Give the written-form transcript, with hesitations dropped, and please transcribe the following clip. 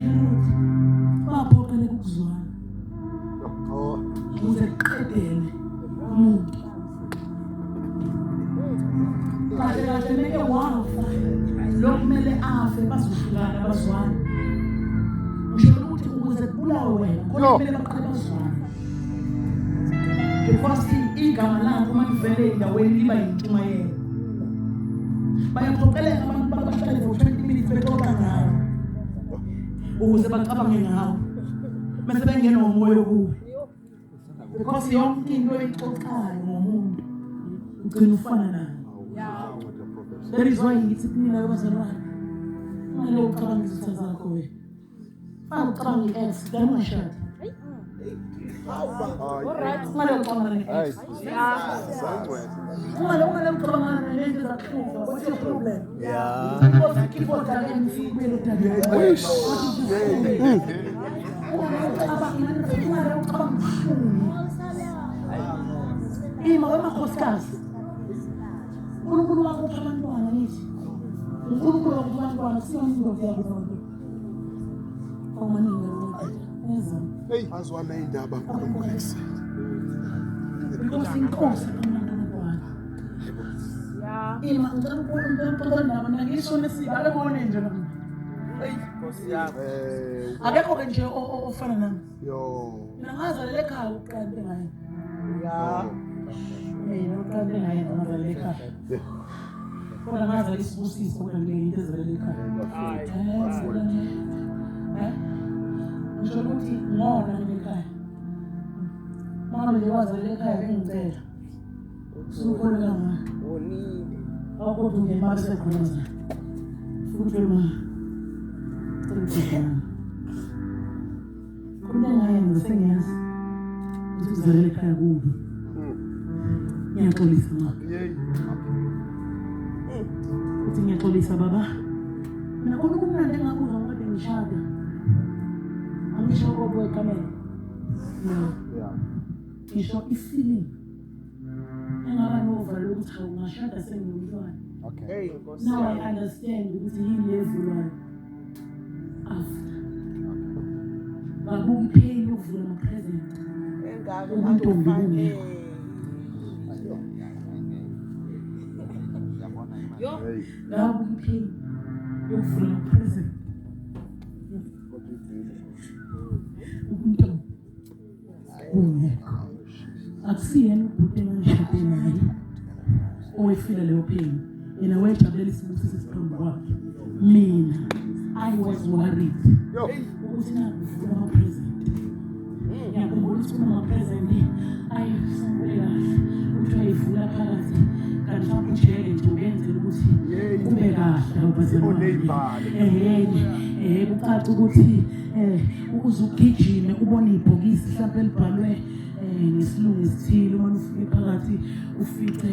baphoqele ukuzwana ukuze kuqedele umuntu kahle kahle meke wafa lo kumele afe bazohlukana bazwana ngisho ukuthi ukuze kubulawe wena khona kumele baqale bazwana because igama lakho uma livele endaweni liba yintshumayelo bayaphoqeleka abantu babahlale for 20 minutes bexoxa ngawo ukuze bacabange ngawo bese bengena umoya kuwe because yonke into oyixoxayo ngomuntu ugcina ufana nayo. That is why ngithi kumina bazalwane manje ucabanga izitha zakho wena ucabanga i-ex then ungashada alright manje ucabanga ne-ex ungale ucabanga nento zakuhluka what's your problem because keep on talking ufike udabula ima wemakhosikazi uNkulunkulu wakupha abantwana nithi uNkulunkulu wakupha abantwana siyondoda yakho awumaningi neza azwana indaba uNkulunkulu ekuseni because inkosi abantwana ima ngicela ndaba nakisho nesibale bone nje nami inkosi yakho akekho ke nje ofana nami mina ngazalele ekhaya uqala ngayo uqale ngayo ngazalele ekhaya kodwa ngazalele isibusiso kodwa ngiyinto ezalele ekhaya ngisho ukuthi ngona ekhaya mama nje wazalele ekhaya bengicela sukholeka ngayo onile akodwa ngemali sekhona nje futhi ma kunye ngayenza sengiyazi ukuthi uzalele ekhaya kubi ngiyaxolisa ma uthi ngiyaxolisa baba mina khona kumnandi engakuzwa ngade ngishada angisho kodwa ekamela ngisho ifeeling engaba novalo ukuthi awungashada sengiyumntwana now I understand ukuthi yini levulayo after babuka ipain yokuvula ama-present umantombi kungekho babuka ipain yokuvula ama-present umantombi kungekho akusiyena ubhuti engangishade naye owefila leyo pain yena wayejabulela isibusiso esiphambi kwakhe mina I was worried ukuthi nakuvula ama-present ngiyakhumbula ukuthi kunama-present ayisambule kahle ukuthi wayevula phakathi kanti mhlawumbe ujele nje ubenzela ukuthi kube kahle awubazalwane kucaca ukuthi ukuze ugijime ubone ibhokisi mhlawumbe elibhalwe ngesilungu esithile uma ufike phakathi ufice